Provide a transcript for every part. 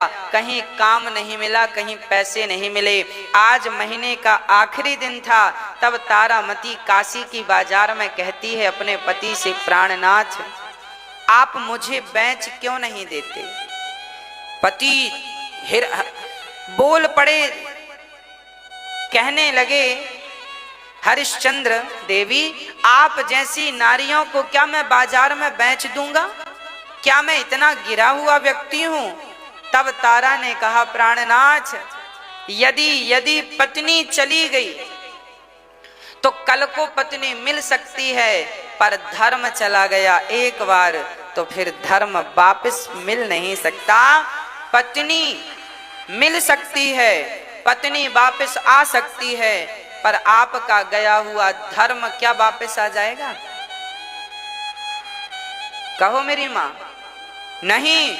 कहीं काम नहीं मिला, कहीं पैसे नहीं मिले। आज महीने का आखिरी दिन था, तब तारामती काशी की बाजार में कहती है अपने पति से, प्राणनाथ आप मुझे बेच क्यों नहीं देते। पति बोल पड़े, कहने लगे, हरिश्चंद्र देवी आप जैसी नारियों को क्या मैं बाजार में बेच दूंगा, क्या मैं इतना गिरा हुआ व्यक्ति हूं। तब तारा ने कहा, प्राणनाथ यदि पत्नी चली गई तो कल को पत्नी मिल सकती है, पर धर्म चला गया एक बार तो फिर धर्म वापस मिल नहीं सकता। पत्नी मिल सकती है, पत्नी वापस आ सकती है, पर आपका गया हुआ धर्म क्या वापस आ जाएगा। कहो मेरी मां। नहीं,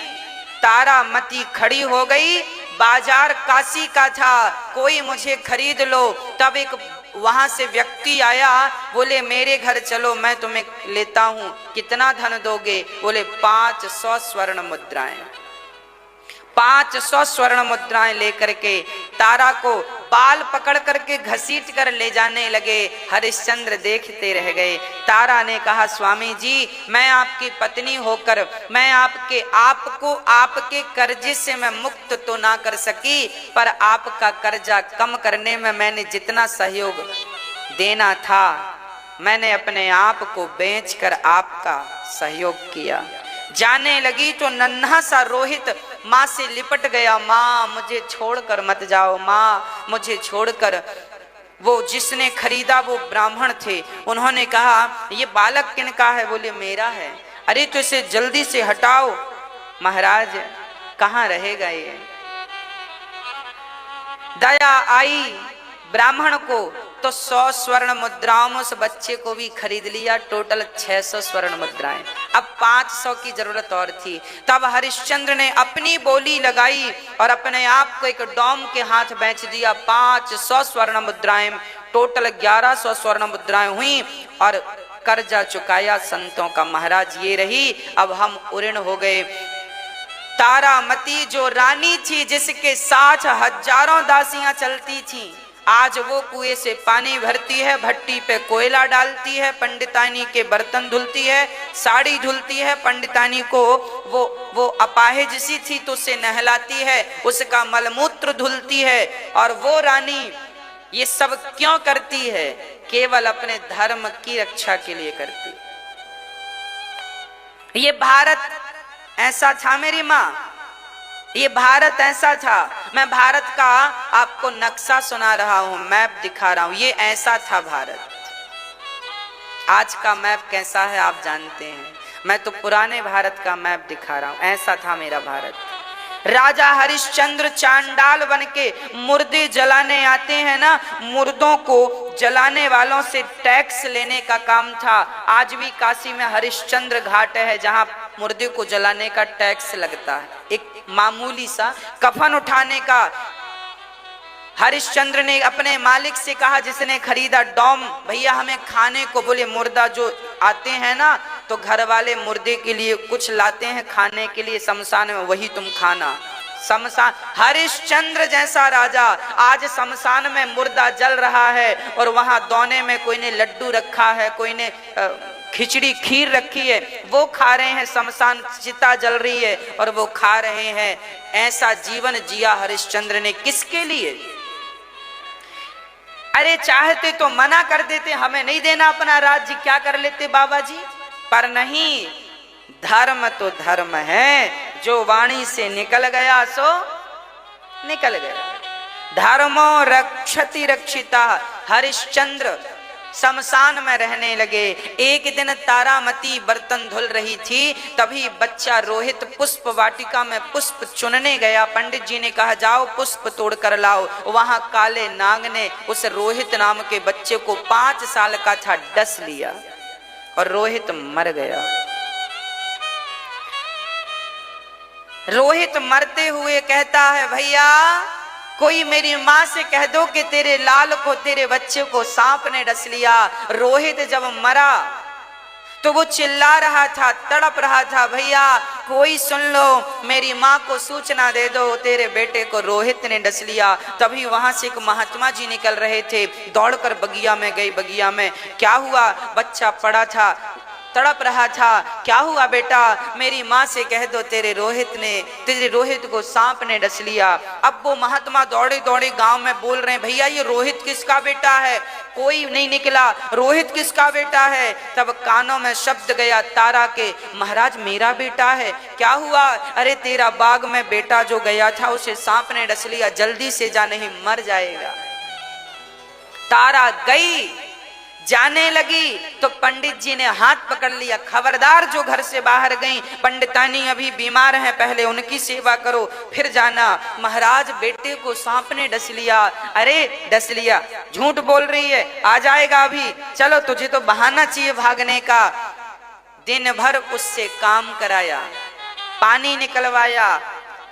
तारामती खड़ी हो गई, बाजार काशी का था, कोई मुझे खरीद लो। तब एक वहां से व्यक्ति आया, बोले मेरे घर चलो, मैं तुम्हें लेता हूं, कितना धन दोगे। बोले 500 स्वर्ण मुद्राएं। 500 स्वर्ण मुद्राएं लेकर के तारा को बाल पकड़ करके घसीट कर ले जाने लगे। हरिश्चंद्र देखते रह गए। तारा ने कहा, स्वामी जी मैं आपकी पत्नी होकर मैं आपको आपके कर्जे से मैं मुक्त तो ना कर सकी, पर आपका कर्जा कम करने में मैंने जितना सहयोग देना था, मैंने अपने आप को बेचकर आपका सहयोग किया। जाने लगी तो नन्हा सा रोहित माँ से लिपट गया, माँ मुझे छोड़कर मत जाओ, माँ मुझे छोड़कर। वो जिसने खरीदा वो ब्राह्मण थे, उन्होंने कहा ये बालक किनका है। बोले मेरा है। अरे तो इसे जल्दी से हटाओ। महाराज कहाँ रहेगा ये। दया आई ब्राह्मण को तो 100 स्वर्ण मुद्राओं में उस बच्चे को भी खरीद लिया। टोटल 600 स्वर्ण मुद्राएं। अब 500 की जरूरत और थी। तब हरिश्चंद्र ने अपनी बोली लगाई और अपने आप को एक डॉम के हाथ बेच दिया। 500 स्वर्ण मुद्राएं, टोटल 1100 स्वर्ण मुद्राएं हुई और कर्जा चुकाया संतों का। महाराज ये रही, अब हम उऋण हो गए। तारामती जो रानी थी, जिसके साथ हजारों दासियां चलती थी, आज वो कुएं से पानी भरती है, भट्टी पे कोयला डालती है, पंडितानी के बर्तन धुलती है, साड़ी धुलती है, पंडितानी को वो अपाहिज सी थी तो उसे नहलाती है, उसका मलमूत्र धुलती है। और वो रानी ये सब क्यों करती है? केवल अपने धर्म की रक्षा के लिए करती। ये भारत ऐसा था मेरी माँ, ये भारत ऐसा था। मैं भारत का आपको नक्शा सुना रहा हूं, मैप दिखा रहा हूं। ये ऐसा था भारत। आज का मैप कैसा है आप जानते हैं, मैं तो पुराने भारत का मैप दिखा रहा हूं। ऐसा था मेरा भारत। राजा हरिश्चंद्र चांडाल बन के मुर्दे जलाने आते हैं ना, मुर्दों को जलाने वालों से टैक्स लेने का काम था। आज भी काशी में हरिश्चंद्र घाट है जहां मुर्दे को जलाने का टैक्स लगता है। एक मामूली सा कफन उठाने का हरिश्चंद्र ने अपने मालिक से कहा, जिसने खरीदा डॉम, भैया हमें खाने को। बोले मुर्दा जो आते हैं ना तो घर वाले मुर्दे के लिए कुछ लाते हैं खाने के लिए शमशान में, वही तुम खाना। शमशान, हरिश्चंद्र जैसा राजा, आज शमशान में मुर्दा जल रहा है और वहां दोने में कोई ने लड्डू रखा है, कोई ने खिचड़ी खीर रखी है, वो खा रहे हैं। शमशान चिता जल रही है और वो खा रहे हैं। ऐसा जीवन जिया हरिश्चंद्र ने। किसके लिए? अरे चाहते तो मना कर देते, हमें नहीं देना अपना राज्य, क्या कर लेते बाबा जी, पर नहीं। धर्म तो धर्म है, जो वाणी से निकल गया सो निकल गया। धर्मो रक्षति रक्षिता। हरिश्चंद्र शमशान में रहने लगे। एक दिन तारामती बर्तन धुल रही थी, तभी बच्चा रोहित पुष्प वाटिका में पुष्प चुनने गया। पंडित जी ने कहा जाओ पुष्प तोड़ कर लाओ। वहां काले नाग ने उस रोहित नाम के बच्चे को, 5 साल का था, डस लिया और रोहित मर गया। रोहित मरते हुए कहता है, भैया कोई मेरी माँ से कह दो कि तेरे लाल को, तेरे बच्चे को सांप ने डस लिया। रोहित जब मरा तो वो चिल्ला रहा था, तड़प रहा था, भैया कोई सुन लो, मेरी माँ को सूचना दे दो, तेरे बेटे को रोहित ने डस लिया। तभी वहां से एक महात्मा जी निकल रहे थे, दौड़कर बगिया में गई। बगिया में क्या हुआ, बच्चा पड़ा था, तड़प रहा था, क्या हुआ बेटा, मेरी माँ से कह दो तेरे रोहित को सांप ने डस लिया। अब वो महात्मा दौड़े दौड़े गांव में बोल रहे हैं, भैया ये रोहित किसका बेटा है, कोई नहीं निकला, रोहित किसका बेटा है। तब कानों में शब्द गया तारा के, महाराज मेरा बेटा है। क्या हुआ, अरे तेरा बाग में बेटा जो गया था उसे सांप ने डस लिया, जल्दी से जा नहीं मर जाएगा। तारा गई, जाने लगी तो पंडित जी ने हाथ पकड़ लिया, खबरदार जो घर से बाहर गई, पंडितानी अभी बीमार हैं, पहले उनकी सेवा करो फिर जाना। महाराज बेटे को सांप ने डस लिया। अरे डस लिया, झूठ बोल रही है, आ जाएगा अभी, चलो तुझे तो बहाना चाहिए भागने का। दिन भर उससे काम कराया, पानी निकलवाया,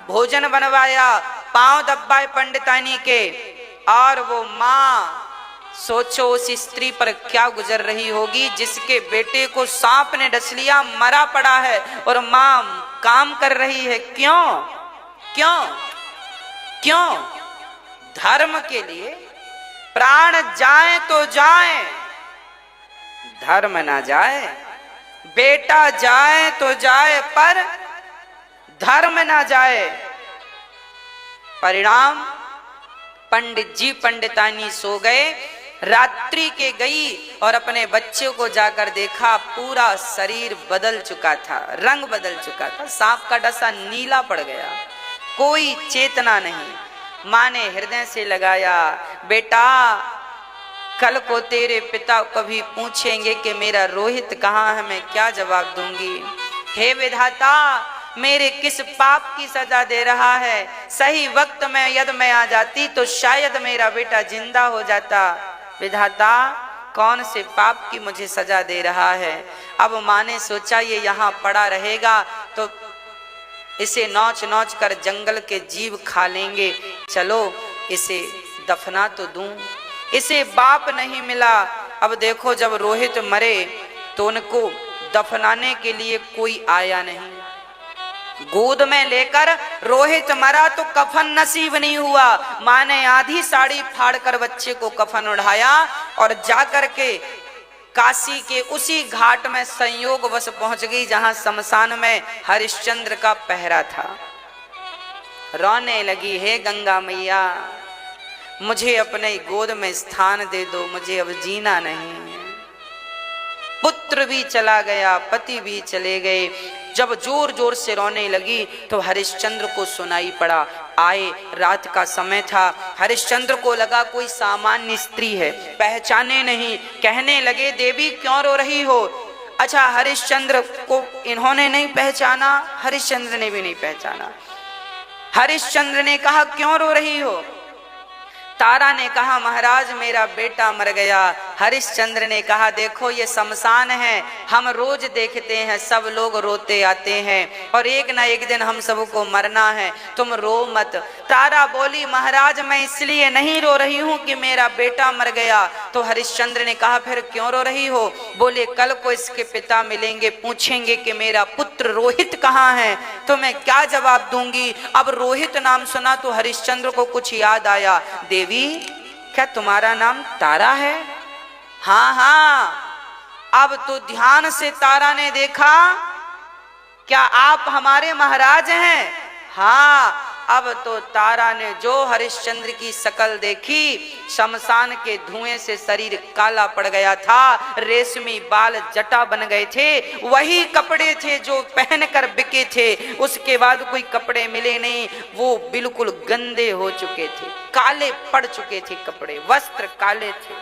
भोजन बनवाया, पांव दबाए पंडितानी के। और वो माँ, सोचो उस स्त्री पर क्या गुजर रही होगी जिसके बेटे को सांप ने डस लिया, मरा पड़ा है, और मां काम कर रही है। क्यों क्यों क्यों? धर्म के लिए प्राण जाए तो जाए, धर्म ना जाए, बेटा जाए तो जाए पर धर्म ना जाए। परिणाम, पंडित जी पंडितानी सो गए, रात्रि के गई और अपने बच्चे को जाकर देखा, पूरा शरीर बदल चुका था, रंग बदल चुका था, सांप का डसा नीला पड़ गया, कोई चेतना नहीं। माँ ने हृदय से लगाया, बेटा कल को तेरे पिता कभी पूछेंगे कि मेरा रोहित कहाँ है, मैं क्या जवाब दूंगी। हे विधाता, मेरे किस पाप की सजा दे रहा है, सही वक्त में यदि मैं आ जाती तो शायद मेरा बेटा जिंदा हो जाता। विधाता कौन से पाप की मुझे सजा दे रहा है। अब माँ ने सोचा ये यहाँ पड़ा रहेगा तो इसे नोच नोच कर जंगल के जीव खा लेंगे, चलो इसे दफना तो दूं। इसे बाप नहीं मिला। अब देखो जब रोहित मरे तो उनको दफनाने के लिए कोई आया नहीं। गोद में लेकर रोहित मरा तो कफन नसीब नहीं हुआ। माँ ने आधी साड़ी फाड़कर बच्चे को कफन उठाया और जाकर के काशी के उसी घाट में संयोगवश पहुंच गई जहां शमशान में हरिश्चंद्र का पहरा था। रोने लगी, हे गंगा मैया मुझे अपने गोद में स्थान दे दो, मुझे अब जीना नहीं। पुत्र भी चला गया, पति भी चले गए। जब जोर जोर से रोने लगी तो हरिश्चंद्र को सुनाई पड़ा। आए, रात का समय था। हरिश्चंद्र को लगा कोई सामान्य स्त्री है, पहचाने नहीं। कहने लगे, देवी क्यों रो रही हो? अच्छा, हरिश्चंद्र को इन्होंने नहीं पहचाना, हरिश्चंद्र ने भी नहीं पहचाना। हरिश्चंद्र ने कहा, क्यों रो रही हो? तारा ने कहा, महाराज मेरा बेटा मर गया। हरिश्चंद्र ने कहा, देखो ये शमशान है, हम रोज देखते हैं, सब लोग रोते आते हैं और एक ना एक दिन हम सबको मरना है, तुम रो मत। तारा बोली, महाराज मैं इसलिए नहीं रो रही हूँ कि मेरा बेटा मर गया। तो हरिश्चंद्र ने कहा, फिर क्यों रो रही हो? बोले, कल को इसके पिता मिलेंगे, पूछेंगे कि मेरा पुत्र रोहित कहाँ है, तो मैं क्या जवाब दूंगी? अब रोहित नाम सुना तो हरिश्चंद्र को कुछ याद आया। देवी क्या तुम्हारा नाम तारा है? हाँ हाँ। अब तो ध्यान से तारा ने देखा, क्या आप हमारे महाराज हैं? हाँ। अब तो तारा ने जो हरिश्चंद्र की शकल देखी, शमशान के धुएं से शरीर काला पड़ गया था, रेशमी बाल जटा बन गए थे, वही कपड़े थे जो पहनकर बिके थे, उसके बाद कोई कपड़े मिले नहीं, वो बिल्कुल गंदे हो चुके थे, काले पड़ चुके थे कपड़े, वस्त्र काले थे,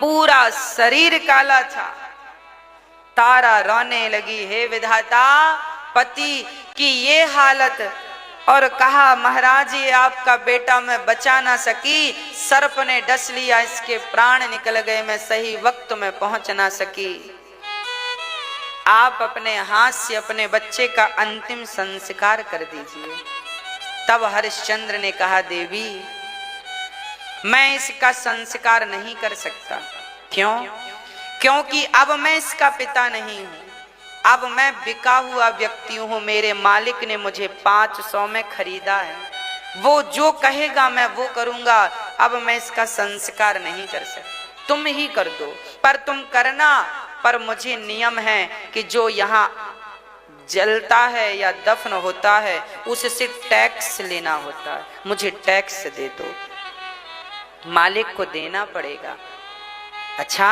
पूरा शरीर काला था। तारा रोने लगी, हे विधाता पति की ये हालत, और कहा, महाराज ये आपका बेटा मैं बचा ना सकी, सर्प ने डस लिया, इसके प्राण निकल गए, मैं सही वक्त में पहुंच ना सकी। आप अपने हाथ से अपने बच्चे का अंतिम संस्कार कर दीजिए। तब हरिश्चंद्र ने कहा, देवी मैं इसका संस्कार नहीं कर सकता। क्यों? क्योंकि अब मैं इसका पिता नहीं हूं, अब मैं बिका हुआ व्यक्ति हूं। मेरे मालिक ने मुझे 500 में खरीदा है, वो जो कहेगा मैं वो करूंगा। अब मैं इसका संस्कार नहीं कर सकता, तुम ही कर दो, पर तुम करना। पर मुझे नियम है कि जो यहाँ जलता है या दफन होता है उससे टैक्स लेना होता है, मुझे टैक्स दे दो। मालिक को देना पड़ेगा। अच्छा,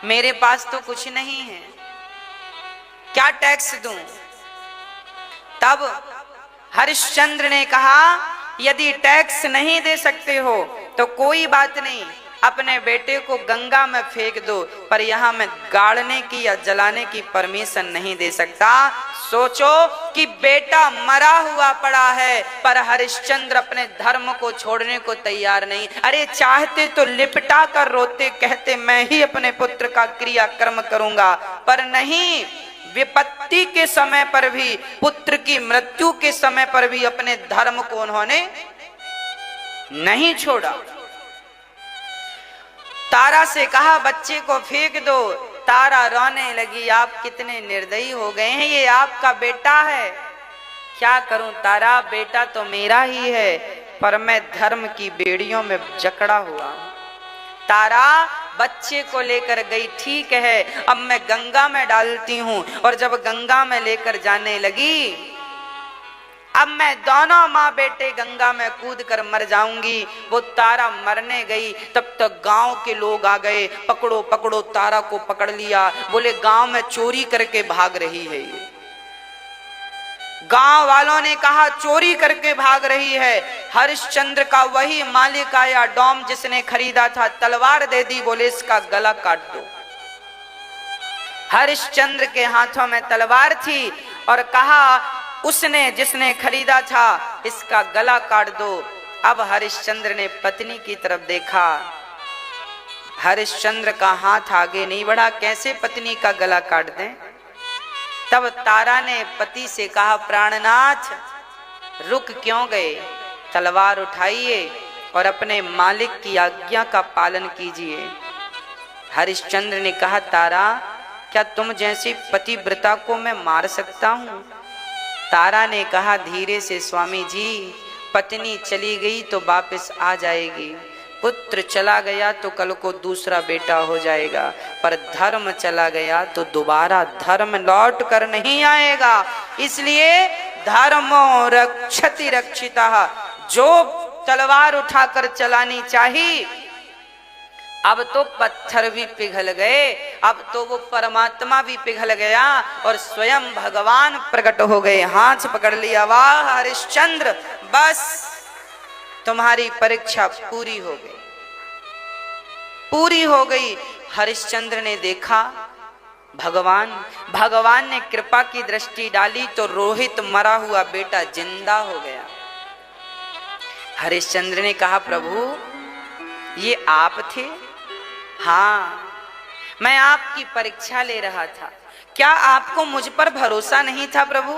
मेरे पास तो कुछ नहीं है, क्या टैक्स दूं? तब हरिश्चंद्र ने कहा, यदि टैक्स नहीं दे सकते हो तो कोई बात नहीं, अपने बेटे को गंगा में फेंक दो, पर यहाँ मैं गाड़ने की या जलाने की परमिशन नहीं दे सकता। सोचो कि बेटा मरा हुआ पड़ा है, पर हरिश्चंद्र अपने धर्म को छोड़ने को तैयार नहीं। अरे चाहते तो लिपटा कर रोते, कहते मैं ही अपने पुत्र का क्रियाकर्म करूंगा, पर नहीं, विपत्ति के समय पर भी, पुत्र की मृत्यु के समय पर भी अपने धर्म को उन्होंने नहीं छोड़ा। तारा से कहा बच्चे को फेंक दो, तारा रोने लगी, आप कितने निर्दयी हो गए हैं, ये आपका बेटा है। क्या करूं तारा, बेटा तो मेरा ही है, पर मैं धर्म की बेड़ियों में जकड़ा हुआ हूं। तारा बच्चे को लेकर गई, ठीक है, अब मैं गंगा में डालती हूं। और जब गंगा में लेकर जाने लगी, अब मैं दोनों माँ बेटे गंगा में कूद कर मर जाऊंगी। वो तारा मरने गई, तब तक गांव के लोग आ गए, पकड़ो पकड़ो, तारा को पकड़ लिया। बोले गांव में चोरी करके भाग रही है ये। गांव वालों ने कहा चोरी करके भाग रही है। हरिश्चंद्र का वही मालिक आया, डोम जिसने खरीदा था, तलवार दे दी, बोले इसका गला काट दो। हरिश्चंद्र के हाथों में तलवार थी और कहा उसने जिसने खरीदा था इसका गला काट दो। अब हरिश्चंद्र ने पत्नी की तरफ देखा, हरिश्चंद्र का हाथ आगे नहीं बढ़ा, कैसे पत्नी का गला काट दें। तब तारा ने पति से कहा, प्राणनाथ रुक क्यों गए, तलवार उठाइए और अपने मालिक की आज्ञा का पालन कीजिए। हरिश्चंद्र ने कहा, तारा क्या तुम जैसी पतिव्रता को मैं मार सकता हूं? तारा ने कहा धीरे से, स्वामी जी, पत्नी चली गई तो वापस आ जाएगी, पुत्र चला गया तो कल को दूसरा बेटा हो जाएगा, पर धर्म चला गया तो दोबारा धर्म लौट कर नहीं आएगा। इसलिए धर्मो रक्षति रक्षितः, जो तलवार उठाकर चलानी चाहिए। अब तो पत्थर भी पिघल गए, अब तो वो परमात्मा भी पिघल गया और स्वयं भगवान प्रकट हो गए, हाथ पकड़ लिया। वाह हरिश्चंद्र, बस तुम्हारी परीक्षा पूरी हो गई, पूरी हो गई। हरिश्चंद्र ने देखा भगवान ने कृपा की दृष्टि डाली तो रोहित मरा हुआ बेटा जिंदा हो गया। हरिश्चंद्र ने कहा, प्रभु ये आप थे? हाँ, मैं आपकी परीक्षा ले रहा था। क्या आपको मुझ पर भरोसा नहीं था प्रभु?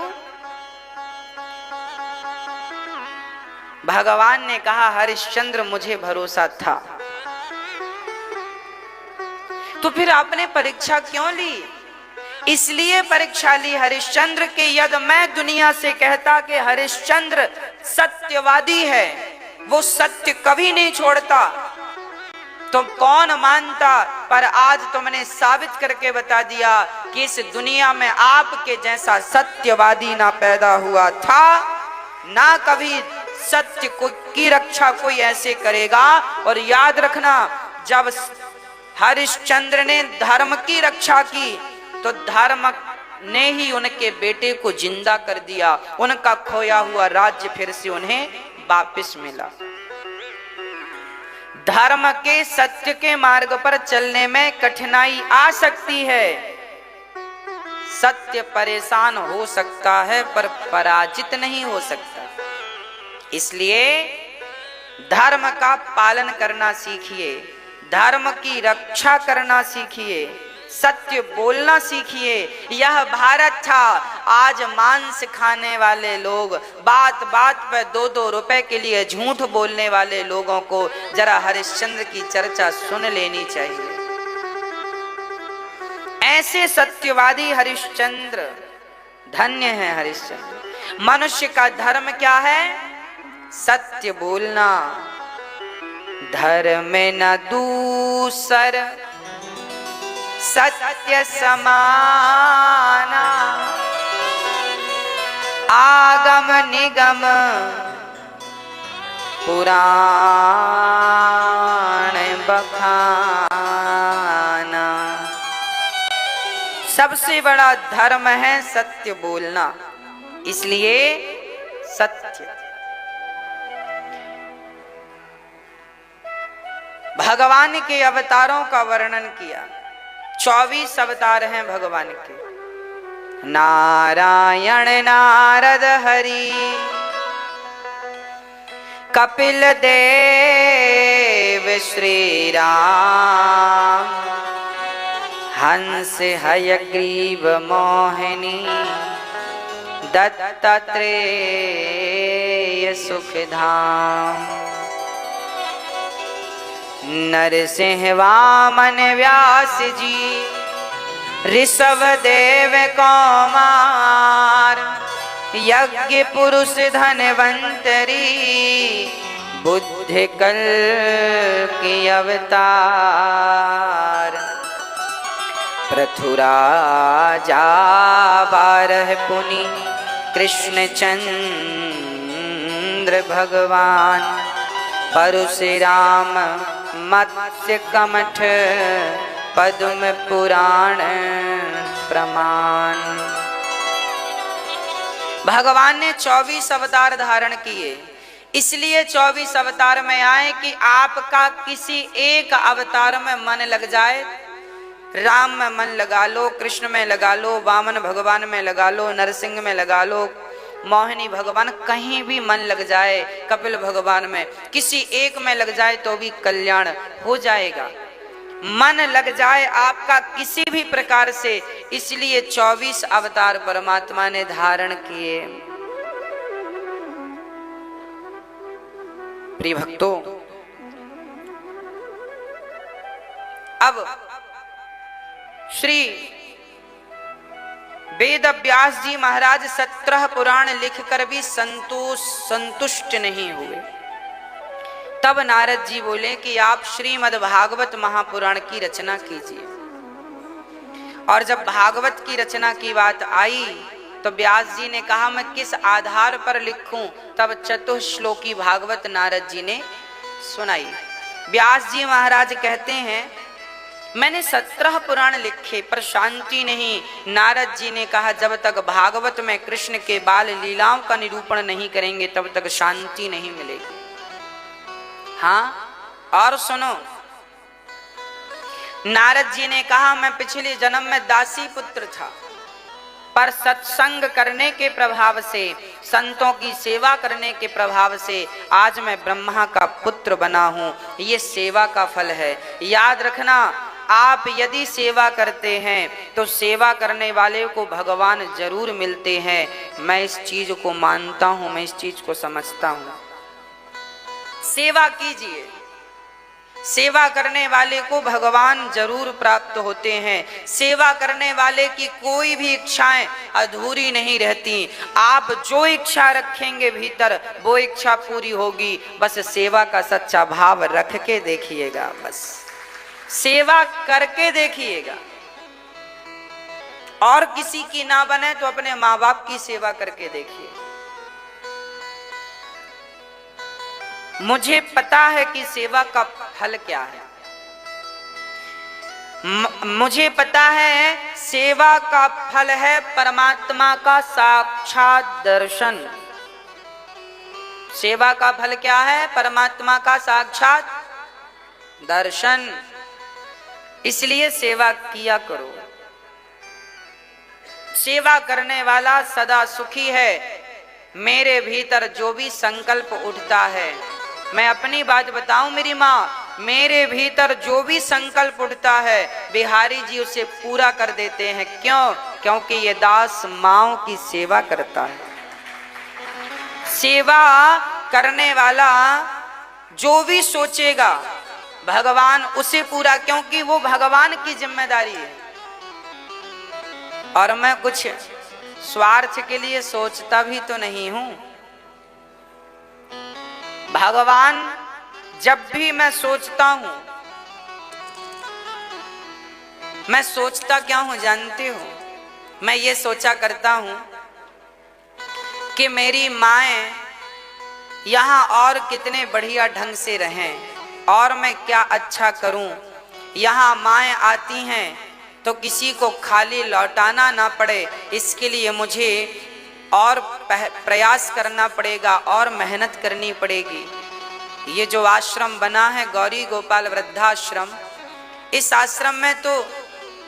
भगवान ने कहा, हरिश्चंद्र मुझे भरोसा था, तो फिर आपने परीक्षा क्यों ली? इसलिए परीक्षा ली हरिश्चंद्र के, यदि मैं दुनिया से कहता कि हरिश्चंद्र सत्यवादी है, वो सत्य कभी नहीं छोड़ता, तो कौन मानता। पर आज तुमने साबित करके बता दिया कि इस दुनिया में आपके जैसा सत्यवादी ना पैदा हुआ था, ना कभी सत्य की रक्षा कोई ऐसे करेगा। और याद रखना, जब हरिश्चंद्र ने धर्म की रक्षा की तो धर्म ने ही उनके बेटे को जिंदा कर दिया, उनका खोया हुआ राज्य फिर से उन्हें वापस मिला। धर्म के सत्य के मार्ग पर चलने में कठिनाई आ सकती है, सत्य परेशान हो सकता है पर पराजित नहीं हो सकता। इसलिए धर्म का पालन करना सीखिए, धर्म की रक्षा करना सीखिए, सत्य बोलना सीखिए। यह भारत था। आज मांस खाने वाले लोग, बात बात पर 2-2 रुपए के लिए झूठ बोलने वाले लोगों को जरा हरिश्चंद्र की चर्चा सुन लेनी चाहिए। ऐसे सत्यवादी हरिश्चंद्र धन्य है हरिश्चंद्र। मनुष्य का धर्म क्या है? सत्य बोलना। धर्म न दूसर सत्य समाना, आगम निगम पुराण बखाना। सबसे बड़ा धर्म है सत्य बोलना, इसलिए सत्य। भगवान के अवतारों का वर्णन किया। 24 अवतार हैं भगवान के। नारायण नारद हरि, कपिल देव श्री राम, हंस हयग्रीव मोहिनी, दत्तात्रेय सुखधाम, नरसिंह वामन व्यास जी, ऋषभ देव कुमार, यज्ञ पुरुष धनवंतरी, बुद्ध कल्कि अवतार, पृथुराजा 12 पुनि, कृष्ण चंद्र भगवान, परशुराम मत्स्य कमठ, पद्म पुराण प्रमाण। भगवान ने 24 अवतार धारण किए, इसलिए 24 अवतार में आए कि आपका किसी एक अवतार में मन लग जाए। राम में मन लगा लो, कृष्ण में लगा लो, वामन भगवान में लगा लो, नरसिंह में लगा लो, मोहिनी भगवान, कहीं भी मन लग जाए, कपिल भगवान में, किसी एक में लग जाए तो भी कल्याण हो जाएगा। मन लग जाए आपका किसी भी प्रकार से, इसलिए 24 अवतार परमात्मा ने धारण किए। प्रिय भक्तों, अब श्री वेद व्यास जी महाराज 17 पुराण लिखकर भी संतुष्ट नहीं हुए। तब नारद जी बोले कि आप श्रीमद् भागवत महापुराण की रचना कीजिए। और जब भागवत की रचना की बात आई तो व्यास जी ने कहा मैं किस आधार पर लिखूं? तब चतुश्लोकी भागवत नारद जी ने सुनाई। व्यास जी महाराज कहते हैं मैंने 17 पुराण लिखे पर शांति नहीं। नारद जी ने कहा जब तक भागवत में कृष्ण के बाल लीलाओं का निरूपण नहीं करेंगे तब तक शांति नहीं मिलेगी। हाँ, और सुनो, नारद जी ने कहा मैं पिछले जन्म में दासी पुत्र था, पर सत्संग करने के प्रभाव से, संतों की सेवा करने के प्रभाव से आज मैं ब्रह्मा का पुत्र बना हूं। ये सेवा का फल है। याद रखना, आप यदि सेवा करते हैं तो सेवा करने वाले को भगवान जरूर मिलते हैं। मैं इस चीज को मानता हूं, मैं इस चीज को समझता हूं। सेवा कीजिए, सेवा करने वाले को भगवान जरूर प्राप्त होते हैं। सेवा करने वाले की कोई भी इच्छाएं अधूरी नहीं रहती। आप जो इच्छा रखेंगे भीतर वो इच्छा पूरी होगी। बस सेवा का सच्चा भाव रख के देखिएगा, बस सेवा करके देखिएगा। और किसी की ना बने तो अपने माँ बाप की सेवा करके देखिए। मुझे पता है कि सेवा का फल क्या है। मुझे पता है सेवा का फल है परमात्मा का साक्षात दर्शन। सेवा का फल क्या है? परमात्मा का साक्षात दर्शन। इसलिए सेवा किया करो। सेवा करने वाला सदा सुखी है। मेरे भीतर जो भी संकल्प उठता है, मैं अपनी बात बताऊं मेरी माँ, मेरे भीतर जो भी संकल्प उठता है बिहारी जी उसे पूरा कर देते हैं। क्यों? क्योंकि ये दास माँओं की सेवा करता है। सेवा करने वाला जो भी सोचेगा भगवान उसे पूरा, क्योंकि वो भगवान की जिम्मेदारी है। और मैं कुछ स्वार्थ के लिए सोचता भी तो नहीं हूं। भगवान जब भी मैं सोचता हूं, मैं सोचता क्या हूं जानते हो? मैं ये सोचा करता हूं कि मेरी माएं यहाँ और कितने बढ़िया ढंग से रहें और मैं क्या अच्छा करूं। यहाँ माएं आती हैं तो किसी को खाली लौटाना ना पड़े, इसके लिए मुझे और प्रयास करना पड़ेगा और मेहनत करनी पड़ेगी। ये जो आश्रम बना है गौरी गोपाल वृद्धाश्रम, इस आश्रम में तो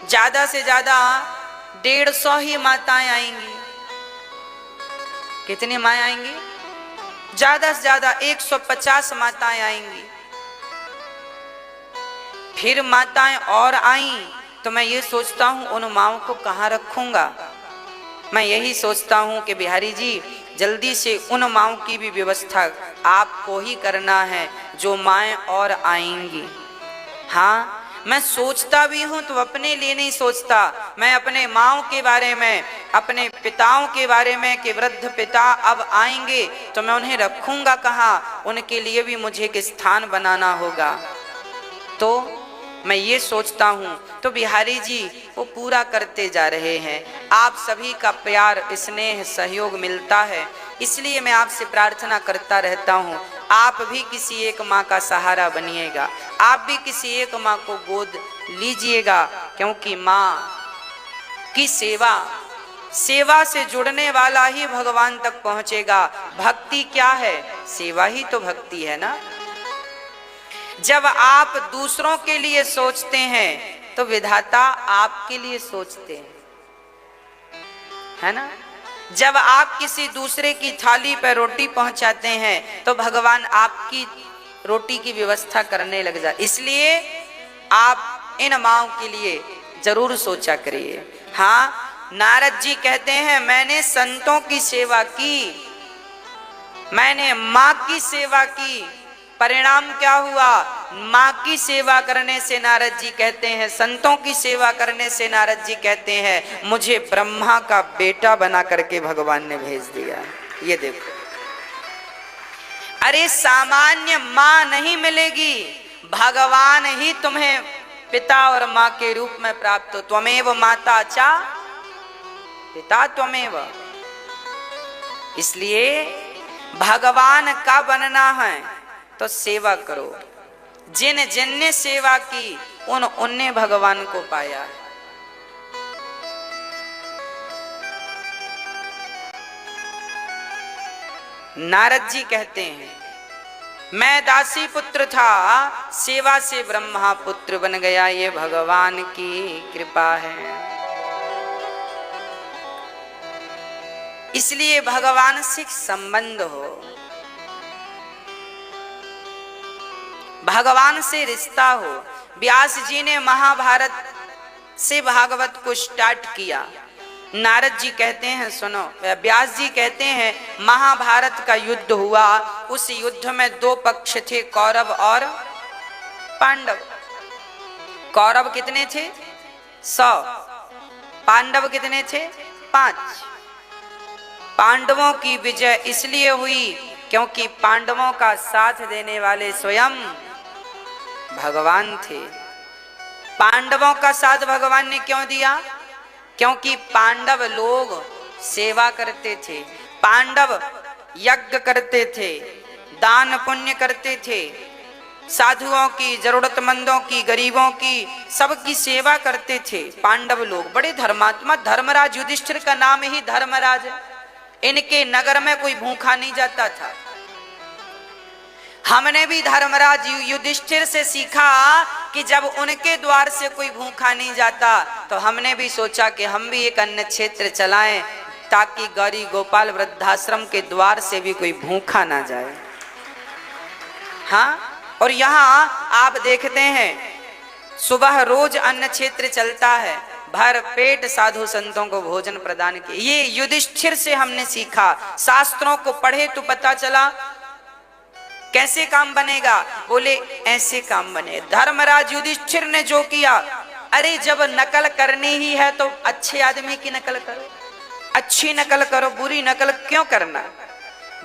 ज्यादा से ज्यादा 150 ही माताएं आएंगी। कितनी माएं आएंगी? ज्यादा से ज्यादा 150 माताएं आएंगी। फिर माताएं और आईं तो मैं ये सोचता हूं उन माओं को कहाँ रखूंगा। मैं यही सोचता हूं कि बिहारी जी जल्दी से उन माओं की भी व्यवस्था आपको ही करना है जो माएं और आएंगी। हाँ, मैं सोचता भी हूं तो अपने लिए नहीं सोचता, मैं अपने माओं के बारे में, अपने पिताओं के बारे में कि वृद्ध पिता अब आएंगे तो मैं उन्हें रखूंगा कहाँ, उनके लिए भी मुझे एक स्थान बनाना होगा। तो मैं ये सोचता हूँ तो बिहारी जी वो पूरा करते जा रहे हैं। आप सभी का प्यार, स्नेह, सहयोग मिलता है, इसलिए मैं आपसे प्रार्थना करता रहता हूँ आप भी किसी एक माँ का सहारा बनिएगा, आप भी किसी एक माँ को गोद लीजिएगा, क्योंकि माँ की सेवा से जुड़ने वाला ही भगवान तक पहुँचेगा। भक्ति क्या है? सेवा ही तो भक्ति है ना। जब आप दूसरों के लिए सोचते हैं तो विधाता आपके लिए सोचते हैं, है ना। जब आप किसी दूसरे की थाली पर रोटी पहुंचाते हैं तो भगवान आपकी रोटी की व्यवस्था करने लग जाए। इसलिए आप इन माओं के लिए जरूर सोचा करिए। हाँ, नारद जी कहते हैं मैंने संतों की सेवा की, मैंने माँ की सेवा की, परिणाम क्या हुआ? माँ की सेवा करने से नारद जी कहते हैं, संतों की सेवा करने से नारद जी कहते हैं मुझे ब्रह्मा का बेटा बना करके भगवान ने भेज दिया। ये देखो, अरे सामान्य माँ नहीं मिलेगी, भगवान ही तुम्हें पिता और माँ के रूप में प्राप्त हो। त्वमेव माता च पिता त्वमेव। इसलिए भगवान का बनना है तो सेवा करो। जिन जिनने सेवा की उनने भगवान को पाया। नारद जी कहते हैं मैं दासी पुत्र था, सेवा से ब्रह्मा पुत्र बन गया, ये भगवान की कृपा है। इसलिए भगवान से संबंध हो, भगवान से रिश्ता हो। व्यास जी ने महाभारत से भागवत को स्टार्ट किया। नारद जी कहते हैं सुनो, व्यास जी कहते हैं महाभारत का युद्ध हुआ, उस युद्ध में दो पक्ष थे, कौरव और पांडव। कौरव कितने थे? 100। पांडव कितने थे? 5। पांडवों की विजय इसलिए हुई क्योंकि पांडवों का साथ देने वाले स्वयं भगवान थे। पांडवों का साथ भगवान ने क्यों दिया? क्योंकि पांडव लोग सेवा करते थे, पांडव यज्ञ करते थे, दान पुण्य करते थे, साधुओं की, जरूरतमंदों की, गरीबों की, सबकी सेवा करते थे। पांडव लोग बड़े धर्मात्मा। धर्मराज युधिष्ठिर का नाम ही धर्मराज है। इनके नगर में कोई भूखा नहीं जाता था। हमने भी धर्मराज युधिष्ठिर से सीखा कि जब उनके द्वार से कोई भूखा नहीं जाता तो हमने भी सोचा कि हम भी एक अन्न क्षेत्र चलाएं ताकि गौरी गोपाल वृद्धाश्रम के द्वार से भी कोई भूखा ना जाए। हाँ, और यहाँ आप देखते हैं सुबह रोज अन्न क्षेत्र चलता है, भर पेट साधु संतों को भोजन प्रदान किए। ये युधिष्ठिर से हमने सीखा। शास्त्रों को पढ़े तो पता चला कैसे काम बनेगा, बोले ऐसे काम बने। धर्मराज युधिष्ठिर ने जो किया अरे जब नकल करनी ही है तो अच्छे आदमी की नकल करो, अच्छी नकल करो, बुरी नकल क्यों करना?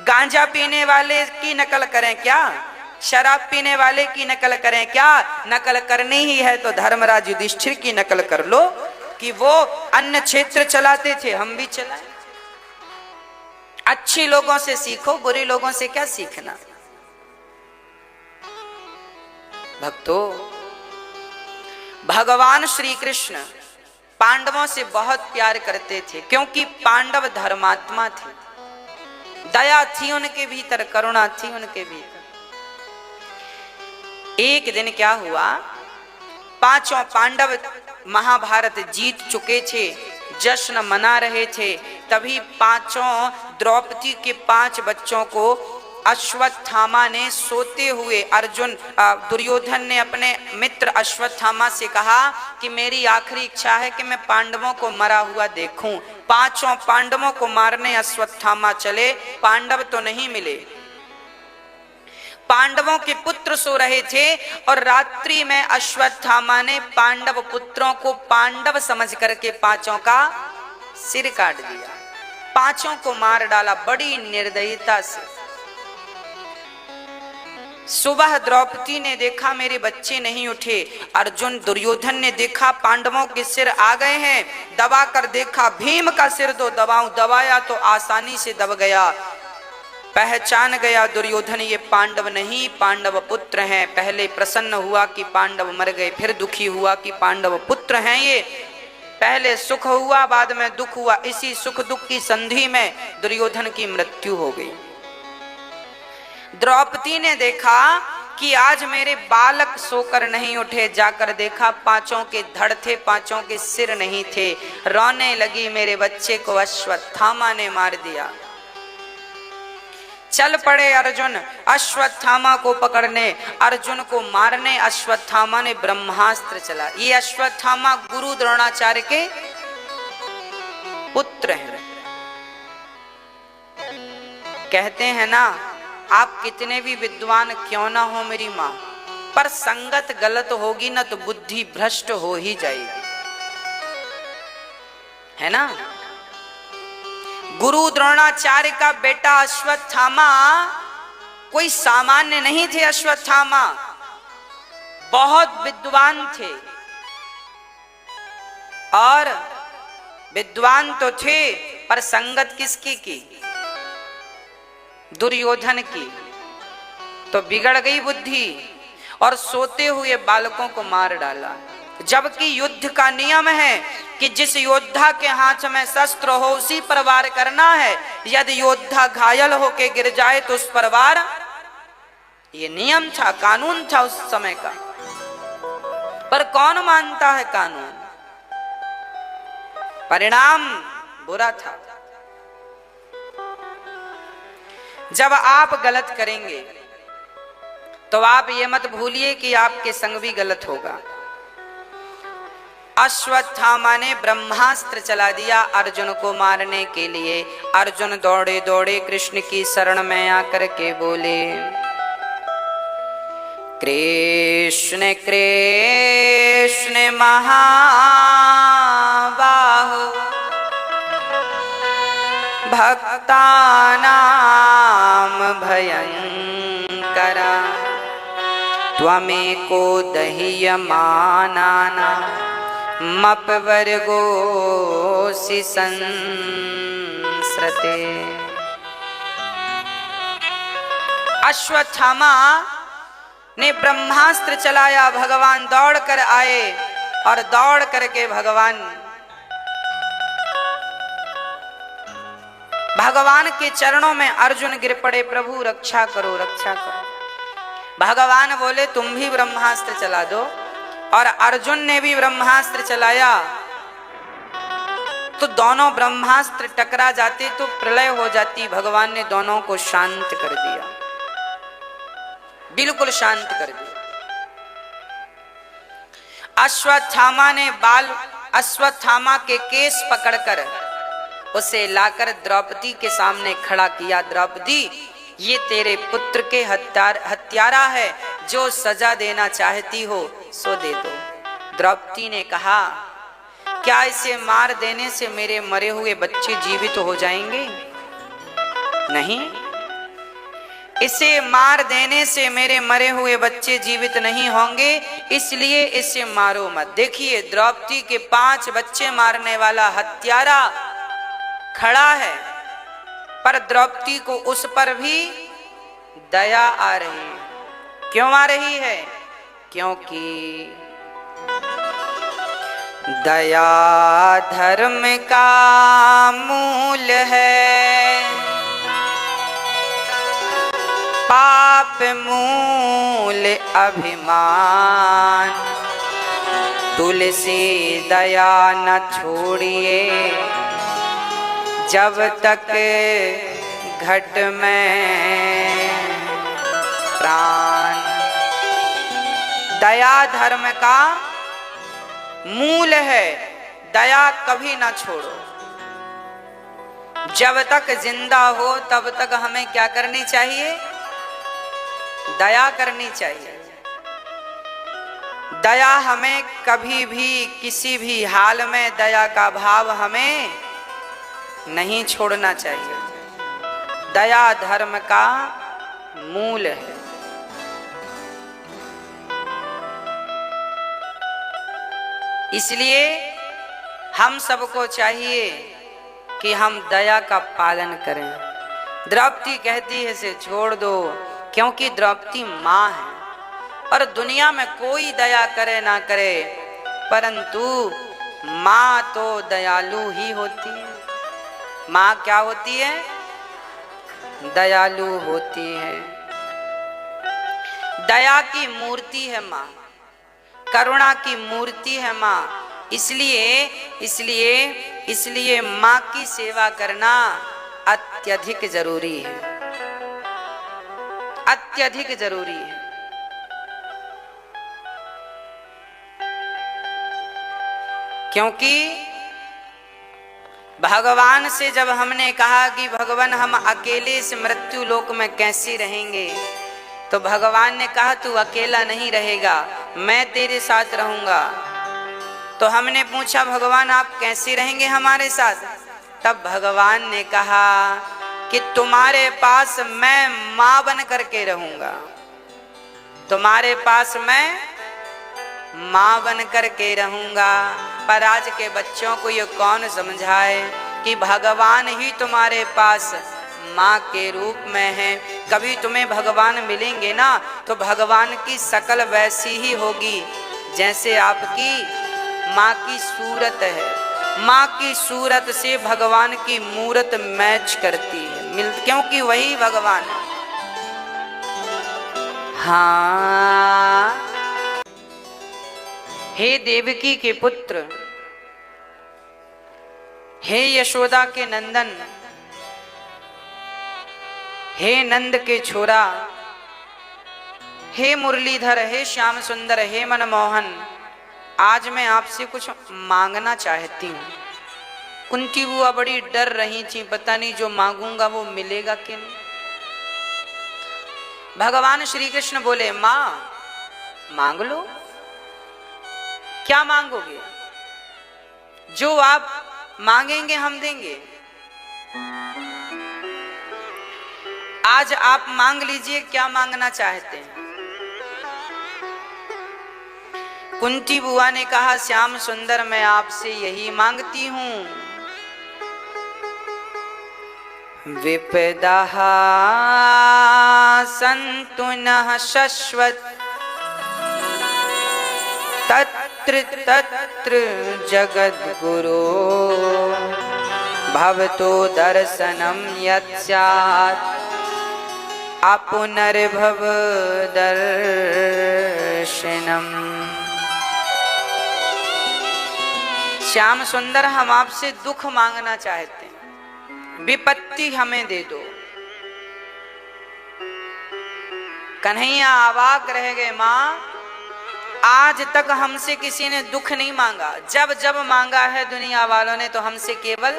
गांजा पीने वाले की नकल करें क्या? शराब पीने वाले की नकल करें क्या? नकल करनी ही है तो धर्मराज युधिष्ठिर की नकल कर लो कि वो अन्य क्षेत्र चलाते थे, हम भी चलाएं। अच्छे लोगों से सीखो, बुरे लोगों से क्या सीखना? भक्तों, भगवान श्री कृष्ण पांडवों से बहुत प्यार करते थे, क्योंकि पांडव धर्मात्मा थे, दया थी उनके भीतर, करुणा थी उनके भीतर। एक दिन क्या हुआ, पांचों पांडव महाभारत जीत चुके थे, जश्न मना रहे थे, तभी पांचों द्रौपदी के 5 बच्चों को अश्वत्थामा ने सोते हुए, दुर्योधन ने अपने मित्र अश्वत्थामा से कहा कि मेरी आखिरी इच्छा है कि मैं पांडवों को मरा हुआ देखूं। 5 पांडवों को मारने अश्वत्थामा चले, पांडव तो नहीं मिले। पांडवों के पुत्र सो रहे थे और रात्रि में अश्वत्थामा ने पांडव पुत्रों को पांडव समझ करके 5 का सिर काट दिया, 5 को मार डाला बड़ी निर्दयता से। सुबह द्रौपदी ने देखा मेरे बच्चे नहीं उठे, अर्जुन दुर्योधन ने देखा पांडवों के सिर आ गए हैं, दबा कर देखा, भीम का सिर दो दबाऊं, दबाया तो आसानी से दब गया। पहचान गया दुर्योधन ये पांडव नहीं, पांडव पुत्र हैं। पहले प्रसन्न हुआ कि पांडव मर गए, फिर दुखी हुआ कि पांडव पुत्र हैं ये। पहले सुख हुआ, बाद में दुख हुआ। इसी सुख दुख की संधि में दुर्योधन की मृत्यु हो गई। द्रौपदी ने देखा कि आज मेरे बालक सोकर नहीं उठे, जाकर देखा 5 के धड़ थे, 5 के सिर नहीं थे। रोने लगी, मेरे बच्चे को अश्वत्थामा ने मार दिया। चल पड़े अर्जुन अश्वत्थामा को पकड़ने, अर्जुन को मारने। अश्वत्थामा ने ब्रह्मास्त्र चला। ये अश्वत्थामा गुरु द्रोणाचार्य के पुत्र हैं। कहते हैं ना, आप कितने भी विद्वान क्यों ना हो मेरी माँ, पर संगत गलत होगी ना तो बुद्धि भ्रष्ट हो ही जाएगी, है ना। गुरु द्रोणाचार्य का बेटा अश्वत्थामा कोई सामान्य नहीं थे। अश्वत्थामा बहुत विद्वान थे, और विद्वान तो थे पर संगत किसकी की? दुर्योधन की। तो बिगड़ गई बुद्धि और सोते हुए बालकों को मार डाला। जबकि युद्ध का नियम है कि जिस योद्धा के हाथ में शस्त्र हो उसी पर वार करना है। यदि योद्धा घायल होके गिर जाए तो उस पर वार, ये नियम था, कानून था उस समय का। पर कौन मानता है कानून? परिणाम बुरा था। जब आप गलत करेंगे तो आप ये मत भूलिए कि आपके संग भी गलत होगा। अश्वत्थामा ने ब्रह्मास्त्र चला दिया अर्जुन को मारने के लिए। अर्जुन दौड़े दौड़े कृष्ण की शरण में आकर के बोले, कृष्ण कृष्ण महाबाहो भक्तानां भयंकरा त्वमेको दह्यमानानां मपवर्गोऽसि संसृते। अश्वत्थामा ने ब्रह्मास्त्र चलाया। भगवान दौड़ कर आए और दौड़ करके भगवान के चरणों में अर्जुन गिर पड़े, प्रभु रक्षा करो रक्षा करो। भगवान बोले तुम भी ब्रह्मास्त्र चला दो, और अर्जुन ने भी ब्रह्मास्त्र चलाया। तो दोनों ब्रह्मास्त्र टकरा जाते तो प्रलय हो जाती। भगवान ने दोनों को शांत कर दिया, बिल्कुल शांत कर दिया। अश्वत्थामा के केस पकड़कर उसे लाकर द्रौपदी के सामने खड़ा किया। द्रौपदी, ये तेरे पुत्र के हत्यारा है, जो सजा देना चाहती हो सो दे दो। द्रौपदी ने कहा, क्या इसे मार देने से मेरे मरे हुए बच्चे जीवित हो जाएंगे? नहीं, इसे मार देने से मेरे मरे हुए बच्चे जीवित नहीं होंगे, इसलिए इसे मारो मत। देखिए, द्रौपदी के 5 बच्चे मारने वाला हत्यारा खड़ा है, पर द्रौपदी को उस पर भी दया आ रही है। क्यों आ रही है? क्योंकि दया धर्म का मूल है, पाप मूल अभिमान। तुलसी दया न छोड़िए, जब तक घट में प्राण। दया धर्म का मूल है, दया कभी ना छोड़ो। जब तक जिंदा हो तब तक हमें क्या करनी चाहिए? दया करनी चाहिए। दया हमें कभी भी किसी भी हाल में दया का भाव हमें नहीं छोड़ना चाहिए। दया धर्म का मूल है। इसलिए हम सबको चाहिए कि हम दया का पालन करें। द्रौपदी कहती है इसे छोड़ दो, क्योंकि द्रौपदी माँ है और दुनिया में कोई दया करे ना करे, परंतु माँ तो दयालु ही होती है। माँ क्या होती है? दयालु होती है। दया की मूर्ति है माँ, करुणा की मूर्ति है माँ। इसलिए माँ की सेवा करना अत्यधिक जरूरी है, अत्यधिक जरूरी है। क्योंकि भगवान से जब हमने कहा कि भगवान हम अकेले इस मृत्यु लोक में कैसे रहेंगे, तो भगवान ने कहा तू अकेला नहीं रहेगा, मैं तेरे साथ रहूंगा। तो हमने पूछा भगवान आप कैसे रहेंगे हमारे साथ? तब भगवान ने कहा कि तुम्हारे पास मैं मां बन करके रहूंगा, तुम्हारे पास मैं मां बन करके रहूंगा। पर आज के बच्चों को ये कौन समझाए कि भगवान ही तुम्हारे पास माँ के रूप में है। कभी तुम्हें भगवान मिलेंगे ना तो भगवान की शकल वैसी ही होगी जैसे आपकी माँ की सूरत है। माँ की सूरत से भगवान की मूरत मैच करती है, क्योंकि वही भगवान है। हाँ, हे देवकी के पुत्र, हे यशोदा के नंदन, हे नंद के छोरा, हे मुरलीधर, हे श्याम सुंदर, हे मनमोहन, आज मैं आपसे कुछ मांगना चाहती हूँ। कुंती बुआ बड़ी डर रही थी, पता नहीं जो मांगूंगा वो मिलेगा कि नहीं। भगवान श्री कृष्ण बोले मां मांग लो, क्या मांगोगे? जो आप मांगेंगे हम देंगे। आज आप मांग लीजिए, क्या मांगना चाहते हैं? कुंती बुआ ने कहा श्याम सुंदर मैं आपसे यही मांगती हूं, विपदा सन्तु नः शश्वत् तत्र तत्र जगद्गुरो भवतो दर्शनं यत् स्यात् अपुनर्भव दर्शनम्। श्याम सुंदर हम आपसे दुख मांगना चाहते हैं, विपत्ति हमें दे दो। कन्हैया अवाक रह गए, माँ आज तक हमसे किसी ने दुख नहीं मांगा, जब जब मांगा है दुनिया वालों ने तो हमसे केवल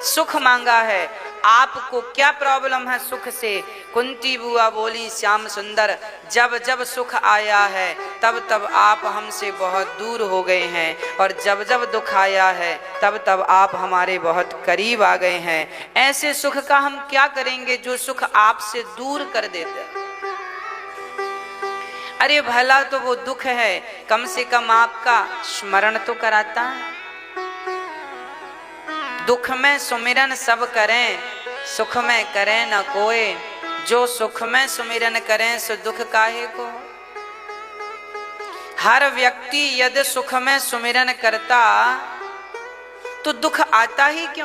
सुख मांगा है। आपको क्या प्रॉब्लम है सुख से? कुंती बुआ बोली श्याम सुंदर, जब जब सुख आया है तब तब आप हमसे बहुत दूर हो गए हैं, और जब जब दुख आया है तब तब आप हमारे बहुत करीब आ गए हैं। ऐसे सुख का हम क्या करेंगे जो सुख आपसे दूर कर देते हैं। अरे भला तो वो दुख है, कम से कम आपका स्मरण तो कराता है। दुख में सुमिरन सब करें, सुख में करें न कोई, जो सुख में सुमिरन करें सो दुख काहे को। हर व्यक्ति यदि सुख में सुमिरन करता तो दुख आता ही क्यों।